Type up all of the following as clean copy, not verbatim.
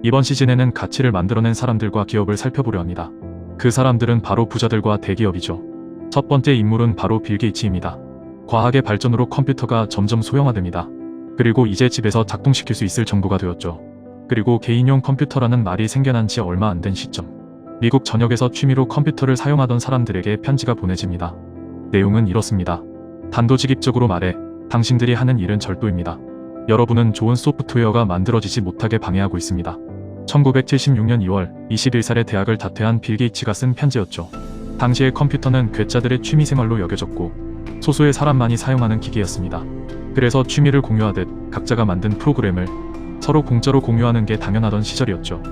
이번 시즌에는 가치를 만들어낸 사람들과 기업을 살펴보려 합니다. 그 사람들은 바로 부자들과 대기업이죠. 첫 번째 인물은 바로 빌 게이츠입니다. 과학의 발전으로 컴퓨터가 점점 소형화됩니다. 그리고 이제 집에서 작동시킬 수 있을 정도가 되었죠. 그리고 개인용 컴퓨터라는 말이 생겨난 지 얼마 안 된 시점, 미국 전역에서 취미로 컴퓨터를 사용하던 사람들에게 편지가 보내집니다. 내용은 이렇습니다. 단도직입적으로 말해 당신들이 하는 일은 절도입니다. 여러분은 좋은 소프트웨어가 만들어지지 못하게 방해하고 있습니다. 1976년 2월 21살에 대학을 다퇴한 빌 게이츠가 쓴 편지였죠. 당시의 컴퓨터는 괴짜들의 취미생활로 여겨졌고 소수의 사람만이 사용하는 기기였습니다. 그래서 취미를 공유하듯 각자가 만든 프로그램을 서로 공짜로 공유하는 게 당연하던 시절이었죠.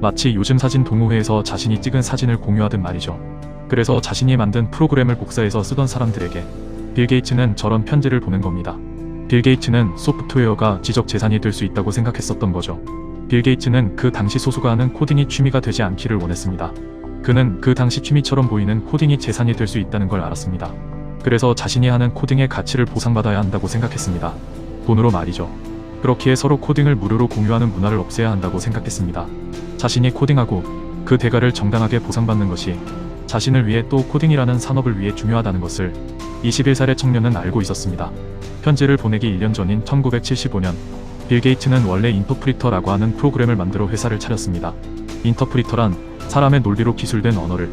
마치 요즘 사진 동호회에서 자신이 찍은 사진을 공유하듯 말이죠. 그래서 자신이 만든 프로그램을 복사해서 쓰던 사람들에게 빌 게이츠는 저런 편지를 보낸 겁니다. 빌 게이츠는 소프트웨어가 지적 재산이 될 수 있다고 생각했었던 거죠. 빌 게이츠는 그 당시 소수가 하는 코딩이 취미가 되지 않기를 원했습니다. 그는 그 당시 취미처럼 보이는 코딩이 재산이 될 수 있다는 걸 알았습니다. 그래서 자신이 하는 코딩의 가치를 보상받아야 한다고 생각했습니다. 돈으로 말이죠. 그렇기에 서로 코딩을 무료로 공유하는 문화를 없애야 한다고 생각했습니다. 자신이 코딩하고 그 대가를 정당하게 보상받는 것이 자신을 위해 또 코딩이라는 산업을 위해 중요하다는 것을 21살의 청년은 알고 있었습니다. 편지를 보내기 1년 전인 1975년 빌 게이츠는 원래 인터프리터라고 하는 프로그램을 만들어 회사를 차렸습니다. 인터프리터란 사람의 논리로 기술된 언어를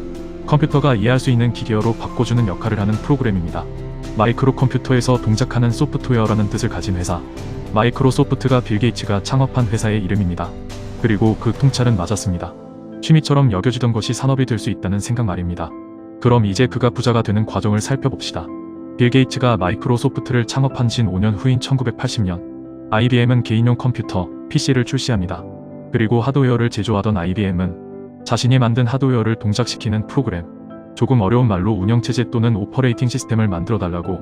컴퓨터가 이해할 수 있는 기계어로 바꿔주는 역할을 하는 프로그램입니다. 마이크로 컴퓨터에서 동작하는 소프트웨어라는 뜻을 가진 회사, 마이크로소프트가 빌 게이츠가 창업한 회사의 이름입니다. 그리고 그 통찰은 맞았습니다. 취미처럼 여겨지던 것이 산업이 될 수 있다는 생각 말입니다. 그럼 이제 그가 부자가 되는 과정을 살펴봅시다. 빌 게이츠가 마이크로소프트를 창업한 지 5년 후인 1980년, IBM은 개인용 컴퓨터, PC를 출시합니다. 그리고 하드웨어를 제조하던 IBM은 자신이 만든 하드웨어를 동작시키는 프로그램, 조금 어려운 말로 운영체제 또는 오퍼레이팅 시스템을 만들어달라고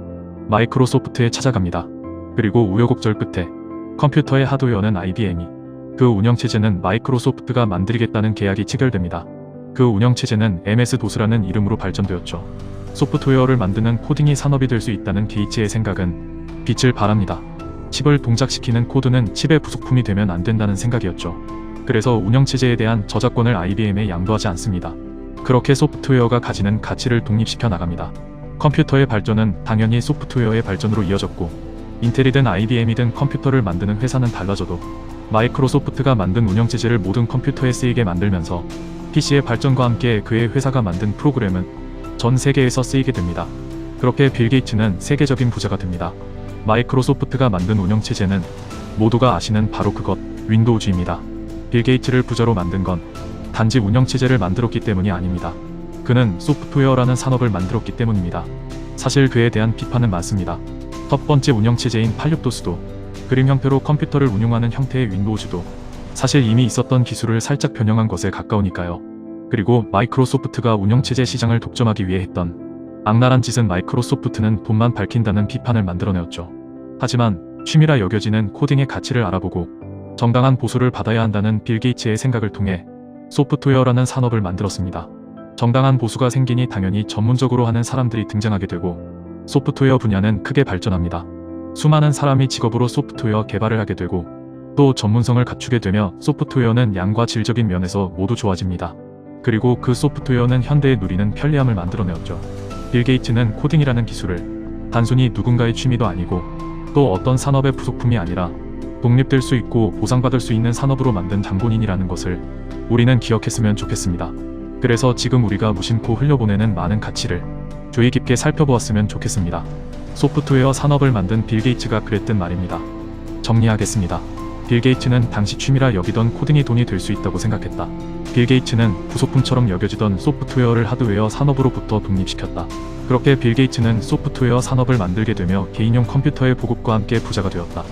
마이크로소프트에 찾아갑니다. 그리고 우여곡절 끝에 컴퓨터의 하드웨어는 IBM이, 그 운영체제는 마이크로소프트가 만들겠다는 계약이 체결됩니다. 그 운영체제는 MS-DOS라는 이름으로 발전되었죠. 소프트웨어를 만드는 코딩이 산업이 될 수 있다는 게이츠의 생각은 빛을 발합니다. 칩을 동작시키는 코드는 칩의 부속품이 되면 안 된다는 생각이었죠. 그래서 운영체제에 대한 저작권을 IBM에 양도하지 않습니다. 그렇게 소프트웨어가 가지는 가치를 독립시켜 나갑니다. 컴퓨터의 발전은 당연히 소프트웨어의 발전으로 이어졌고, 인텔이든 IBM이든 컴퓨터를 만드는 회사는 달라져도 마이크로소프트가 만든 운영체제를 모든 컴퓨터에 쓰이게 만들면서 PC의 발전과 함께 그의 회사가 만든 프로그램은 전 세계에서 쓰이게 됩니다. 그렇게 빌 게이츠는 세계적인 부자가 됩니다. 마이크로소프트가 만든 운영체제는 모두가 아시는 바로 그것, 윈도우즈입니다. 빌 게이츠를 부자로 만든 건 단지 운영체제를 만들었기 때문이 아닙니다. 그는 소프트웨어라는 산업을 만들었기 때문입니다. 사실 그에 대한 비판은 많습니다. 첫 번째 운영체제인 86도스도, 그림 형태로 컴퓨터를 운용하는 형태의 윈도우즈도 사실 이미 있었던 기술을 살짝 변형한 것에 가까우니까요. 그리고 마이크로소프트가 운영체제 시장을 독점하기 위해 했던 악랄한 짓은 마이크로소프트는 돈만 밝힌다는 비판을 만들어내었죠. 하지만 취미라 여겨지는 코딩의 가치를 알아보고 정당한 보수를 받아야 한다는 빌 게이츠의 생각을 통해 소프트웨어라는 산업을 만들었습니다. 정당한 보수가 생기니 당연히 전문적으로 하는 사람들이 등장하게 되고 소프트웨어 분야는 크게 발전합니다. 수많은 사람이 직업으로 소프트웨어 개발을 하게 되고 또 전문성을 갖추게 되며 소프트웨어는 양과 질적인 면에서 모두 좋아집니다. 그리고 그 소프트웨어는 현대에 누리는 편리함을 만들어내었죠. 빌 게이츠는 코딩이라는 기술을 단순히 누군가의 취미도 아니고 또 어떤 산업의 부속품이 아니라 독립될 수 있고 보상받을 수 있는 산업으로 만든 장본인이라는 것을 우리는 기억했으면 좋겠습니다. 그래서 지금 우리가 무심코 흘려보내는 많은 가치를 주의 깊게 살펴보았으면 좋겠습니다. 소프트웨어 산업을 만든 빌 게이츠가 그랬듯 말입니다. 정리하겠습니다. 빌 게이츠는 당시 취미라 여기던 코딩이 돈이 될 수 있다고 생각했다. 빌 게이츠는 부속품처럼 여겨지던 소프트웨어를 하드웨어 산업으로부터 독립시켰다. 그렇게 빌 게이츠는 소프트웨어 산업을 만들게 되며 개인용 컴퓨터의 보급과 함께 부자가 되었다.